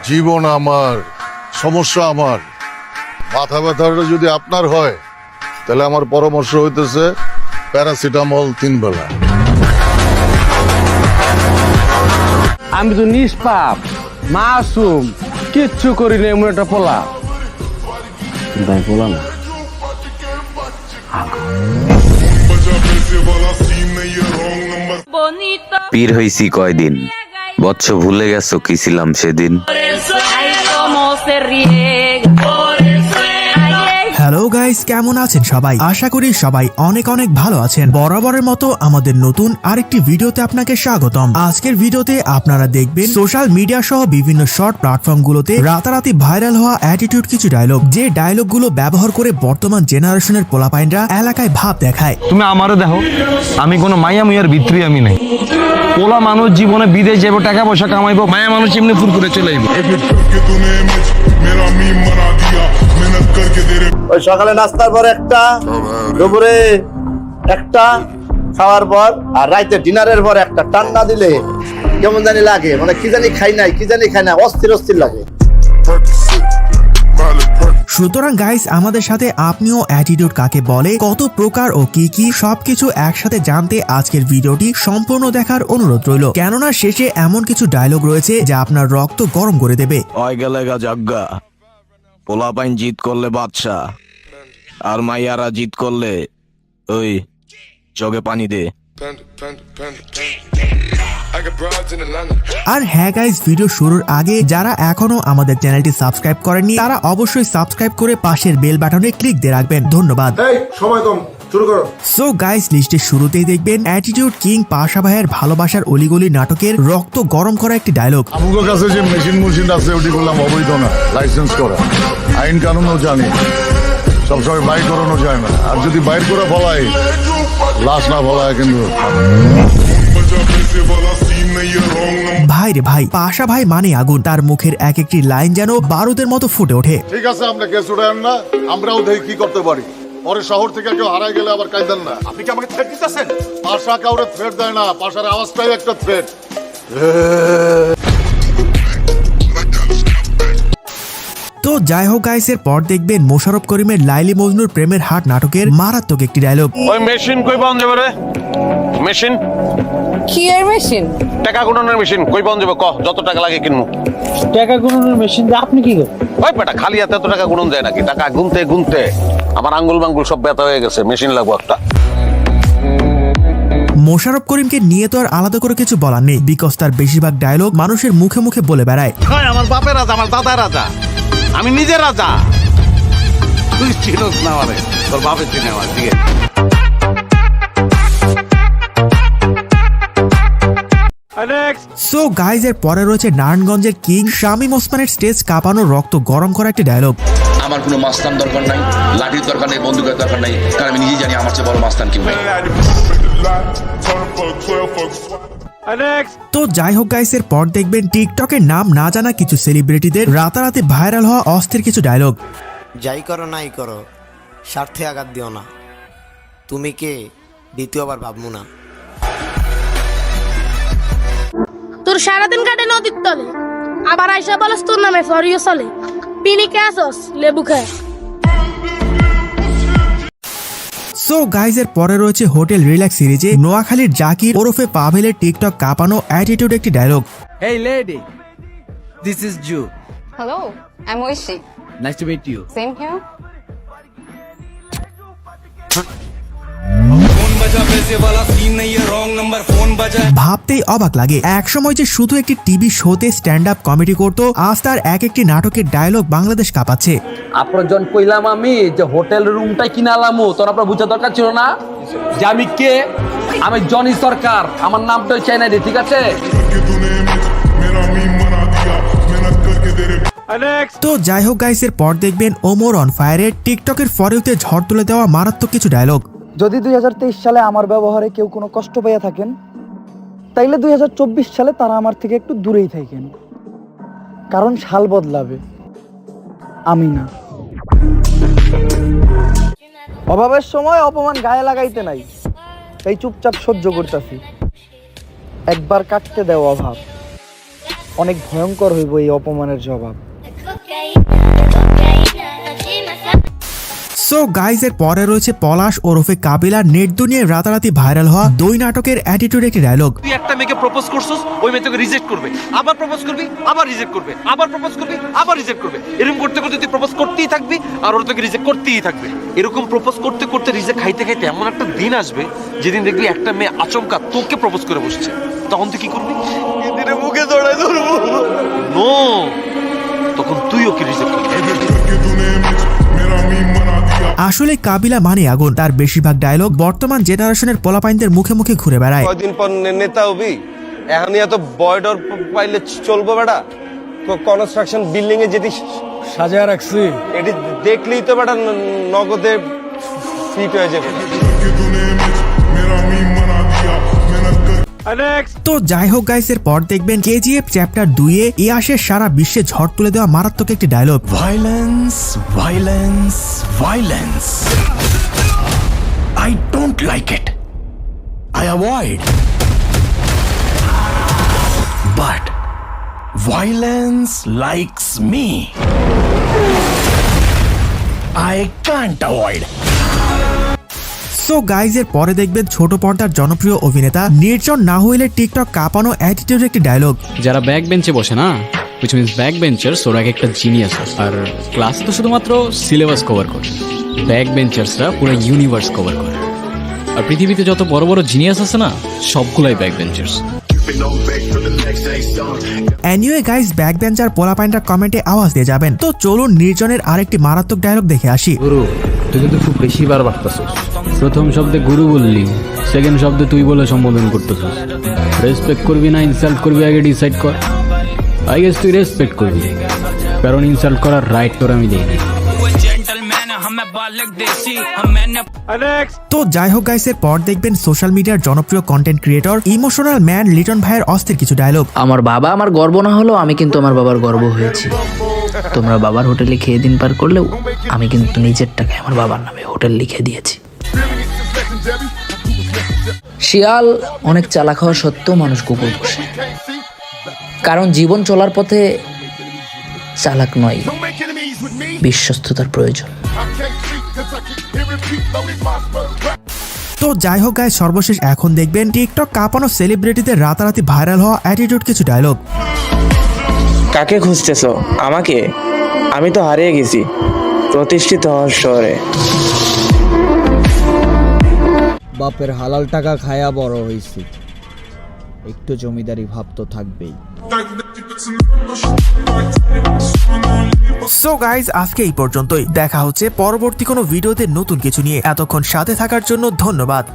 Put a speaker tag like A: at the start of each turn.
A: জীবন আমার, সমস্যা আমার। মাথা ব্যথাটা যদি আপনার হয় তাহলে আমার পরামর্শ হইতেছে প্যারাসিটামল 3 বেলা।
B: আমি তো নিষ্পাপ মাসুম, কিচ্ছু করি না, এমন একটা পোলা। তাই পোলা না,
C: পীর হইছি কয়দিন, বৎস ভুলে গেছো কি ছিলাম সেদিন।
D: হ্যালো গাইস, কেমন আছেন সবাই? আশা করি সবাই অনেক অনেক ভালো আছেন। বরাবরের মতো আমাদের নতুন আরেকটি ভিডিওতে আপনাকে স্বাগতম। আজকের ভিডিওতে আপনারা দেখবেন সোশ্যাল মিডিয়া সহ বিভিন্ন শর্ট প্ল্যাটফর্মগুলোতে রাতারাতি ভাইরাল হওয়া অ্যাটিটিউড কিছু ডায়লগ, যে ডায়লগগুলো ব্যবহার করে বর্তমান জেনারেশনের পোলাপাইনরা এলাকায় ভাব দেখায়।
B: তুমি আমারে দেখো, আমি কোনো মাইয়া মুইয়ার ভিতরে আমি নাই। পোলা মানুষ জীবনে বিদেশ যাবো, টাকা পয়সা কামাইবো, মায়া মানুষ এমনি ফুরফুরে চলে যাইব।
E: ওই সকালে নাস্তার পর একটা, দুপুরে একটা, খাওয়ার পর আর রাইতে ডিনারের পর একটা টান্না দিলে কেমন জানি লাগে, মানে কি জানি খাই নাই, অস্থির অস্থির লাগে।
D: সুতরাং গাইস, আমাদের সাথে আপনিও অ্যাটিটিউড কাকে বলে, কত প্রকার ও কি কি সবকিছু একসাথে জানতে আজকের ভিডিওটি সম্পূর্ণ দেখার অনুরোধ রইল। কেননা শেষে এমন কিছু ডায়লগ রয়েছে যা আপনার রক্ত গরম করে দেবে।
F: জাগ্গা পোলাপাইন জিত করলে বাদশা, আর মাইয়ারা জিত করলে ওই জগে পানি দে।
D: আর হ্যাঁ গাইস, ভিডিও শুরুর আগে যারা এখনো আমাদের চ্যানেলটি সাবস্ক্রাইব করেননি তারা অবশ্যই সাবস্ক্রাইব করে পাশের বেল বাটনে ক্লিক দিয়ে রাখবেন। ধন্যবাদ।
E: সময় কম, শুরু করো।
D: সো গাইস, লিস্টের শুরুতেই দেখবেন অ্যাটিটিউড কিং পাশা ভাইয়ের ভালোবাসার অলিগলি নাটকের রক্ত গরম করা একটি ডায়লগ।
A: আমার কাছে যে মেশিন আছে ওটি বললাম অবৈধ না, লাইসেন্স করা, আইন কানুনও জানি, সবসময় বাইর করানো যায় না। আর যদি বাইর করে ফলায়, লাশ না ফলায় কিন্তু।
D: ভাই রে ভাই, পাশা ভাই মানে আগুন, তার মুখের এক একটি লাইন যেন বারুদের মতো ফুটে ওঠে।
A: ঠিক আছে, আমরা কেস উঠায়েন না, আমরাও দেখি কি করতে পারি। পরে শহর থেকে কেউ হারাই গেলে আবার কাইদেন না।
E: আপনি কি আমাকে থ্রেট দিতেছেন?
A: পাশা কাউরে থ্রেট দেয় না, পাশার আওয়াজটাই একটা থ্রেট।
D: তো যাই হোক গাইস, এর পর দেখবেন মোশাররফ করিমের লাইলি মজনুর প্রেমের হাট নাটকের মারাত্মক একটি ডায়লগ।
B: ওই মেশিন কই পাওয়া যাবে রে? মেশিন
G: কি এর মেশিন?
B: টাকা গুণনের মেশিন কই পাওয়া যাবে? ক যত টাকা লাগে কিনবো।
H: টাকা গুণনের মেশিন দিয়ে আপনি কি করেন?
B: ওই বেটা, খালি হাতে এত টাকা গুণন যায় নাকি? টাকা গুনতে গুনতে আমার আঙ্গুল মাঙ্গুল সব ব্যথা হয়ে গেছে, মেশিন লাগবো একটা।
D: মোশাররফ করিমকে নিয়ে তো আর আলাদা করে কিছু বলার নেই, বিকজ তার বেশিরভাগ ডায়লগ মানুষের মুখে মুখে বলে বেড়ায়।
B: আমার বাপের রাজা, আমার দাদার রাজা, আমি নিজে রাজা। তুই চিনোস না আমারে, তোর বাপের চিনে আমার দিকে।
D: সো গাইজ, এর পরে রয়েছে নারায়ণগঞ্জের কিং শামীম ওসমানের স্টেজ কাঁপানো রক্ত গরম করা একটি ডায়লগ।
I: আমার কোনো মাস্তান দরকার নাই, লাঠির দরকার নেই, বন্দুকের দরকার নাই, কারণ আমি নিজেই জানি আমার চেয়ে বড় মাস্তান কেউ নাই।
D: তো যাই হোক গাইস, এর পর দেখবেন টিকটকের নাম না জানা কিছু সেলিব্রিটিদের রাতারাতি ভাইরাল হওয়া অস্থির কিছু ডায়লগ।
J: যাই করো নাই করো, স্বার্থে আঘাত দিও না, তুমি কে দ্বিতীয়বার ভাববো না।
G: তোর সারাদিন কাটে নদীর তলে, আবার আইসা বলস তোর নামে ফরিও চলে, পিনিকে আসস লেবু খায়।
D: সো গাইজ, এর পরে রয়েছে হোটেল রিল্যাক্স সিরিজে নোয়াখালীর জাকির ওরফে পাভেলের টিকটক কাঁপানো অ্যাটিটিউড একটি dialogue.
H: Hey lady, this is Ju.
K: Hello, I'm Oishi.
H: Nice to meet you.
K: Same here.
D: ভাবতেই অবাক লাগে, একসময় যে শুধু একটি টিভি শোতে স্ট্যান্ড আপ কমেডি করতো, আজ তার এক একটি নাটকের ডায়লগ বাংলাদেশ কাঁপাচ্ছে।
H: আপনার জন কইলাম আমি যে হোটেল রুমটাই কিনালামু, তোর আপনার বুঝা দরকার ছিল না যে আমি কে? আমি জনি সরকার, আমার নামটাই চাই না রে, ঠিক আছে?
D: তো যাই হোক গাইস, এর পর দেখবেন ওমর অন ফায়ারের টিকটকের ফরেউতে ঝড় তুলে দেওয়া মারাত্মক কিছু ডায়লগ।
L: যদি 2023 সালে আমার ব্যবহারে কেউ কোনো কষ্ট পেয়ে থাকেন, তাইলে 2024 সালে তারা আমার থেকে একটু দূরেই থাকেন, কারণ সাল বদলাবে, আমি না। অভাবের সময় অপমান গায়ে লাগাইতে নাই, তাই চুপচাপ সহ্য করতেছি। একবার কাটতে দেও অভাব, অনেক ভয়ঙ্কর হইব এই অপমানের জবাব।
D: সো গাইজ এর পরে রয়েছে পলাশ ওরফে কাবিলার নেট দুনিয়ায় রাতারাতি ভাইরাল হওয়া দুই নাটকের অ্যাটিটিউড একটি ডায়লগ।
H: তুই একটা মেয়েকে প্রপোজ করছস, ওই মেয়ে তোকে রিজেক্ট করবে, আবার প্রপোজ করবি, আবার রিজেক্ট করবে, আবার প্রপোজ করবি, আবার রিজেক্ট করবে। এরকম করতে করতে তুই প্রপোজ করতেই থাকবি আর ওর তোকে রিজেক্ট করতেই থাকবে। এরকম প্রপোজ করতে করতে রিজেক্ট খাইতে খাইতে এমন একটা দিন আসবে যেদিন দেখবি একটা মেয়ে আচমকা তোকে প্রপোজ করে বসছে। তখন তুই কি করবি? এদিনে মুখে জড়ায় ধরবো। নো, তখন তুই ওকে রিজেক্ট করবি।
D: আসলে কাবিলা মানে আগুন। তার বেশিরভাগ ডায়লগ বর্তমান জেনারেশনের পোলাপাইনদের মুখে মুখে ঘুরে বেড়ায়।
B: কয়দিন পর নেতা হবি, এখন এত বয়ডর পাইলে চলবো বেটা? কনস্ট্রাকশন বিল্ডিং এ যেটি
L: সাজায় রাখছি,
B: এটি দেখলেই তো বেটা নগদে ফিট হয়ে যাবে।
D: তো যাই হোক গাইস, এর পর দেখবেন কেজিএফ চ্যাপ্টার 2 এ ইয়াসের সারা বিশ্বে ঝড় তুলে দেওয়া মারাত্মক একটি ডায়লগ।
F: Violence, violence, violence. I don't like it. I avoid. But violence likes me. I can't avoid.
D: So guys এর পরে দেখবেন ছোট পর্দার জনপ্রিয় অভিনেতা নির্জন নাহুইলের টিকটক কাঁপানো অ্যাটিটিউড একটি ডায়লগ।
M: যারা ব্যাক বেঞ্চে বসে না, which means ব্যাক বেঞ্চার্স, ওরা একটা জিনিয়াস। আর ক্লাস তো শুধুমাত্র সিলেবাস কভার করে, ব্যাক বেঞ্চার্সরা পুরো ইউনিভার্স কভার করে। আর পৃথিবীতে যত বড় বড় জিনিয়াস আছে না, সবগুলাই back benchers.
D: Anyway guys, back bencher পোলাপাইনরা কমেন্টে আওয়াজ দিয়ে যাবেন। তো চলুন নির্জনের আরেকটি মারাত্মক ডায়লগ দেখে আসি।
M: গুরু, তুই কিন্তু খুব বেশি বার বাড়তেছিস। প্রথম শব্দে গুরু বললি, সেকেন্ড শব্দে তুই বলে সম্বোধন করতেছিস। রেসপেক্ট করবি না ইনসাল্ট করবি আগে ডিসাইড কর। আই গেস তুই রেসপেক্ট করবি, কারণ ইনসাল্ট করার রাইট তোর আমি দেই।
D: তো যাই হোক গাইস, এর পর দেখবেন সোশ্যাল মিডিয়ার জনপ্রিয় content creator emotional man Liton ভাইয়ের অস্থির কিছু ডায়লগ।
N: আমার বাবা আমার গর্ব না হলেও আমি কিন্তু আমার বাবার গর্ব হয়েছি। তোমরা বাবার হোটেলে খেয়ে দিন পার করলেও আমি কিন্তু নিজের টাকায় আমার বাবার নামে হোটেল লিখে দিয়েছি। শিয়াল অনেক চালাক হওয়া সত্ত্বেও মানুষ কুকুর পোষে, কারণ জীবন চলার পথে চালাক নয়, বিশ্বস্ততার প্রয়োজন।
D: তো যাই হোক গাইস, সর্বশেষ এখন দেখবেন টিকটক কাঁপানো সেলিব্রিটিদের রাতারাতি ভাইরাল হওয়া অ্যাটিটিউড কিছু ডায়লগ।
B: কাকে খুঁজতেছো? আমাকে? আমি তো হারিয়ে গেছি প্রতিষ্ঠিত হওয়ার শহরে।
L: বাপের হালাল টাকা খায়া বড় হইছি, একটু জমিদারি ভাব তো থাকবেই।
D: সো গাইজ, আজকে এই পর্যন্তই। দেখা হচ্ছে পরবর্তী কোনো ভিডিওতে নতুন কিছু নিয়ে। এতক্ষণ সাথে থাকার জন্য ধন্যবাদ।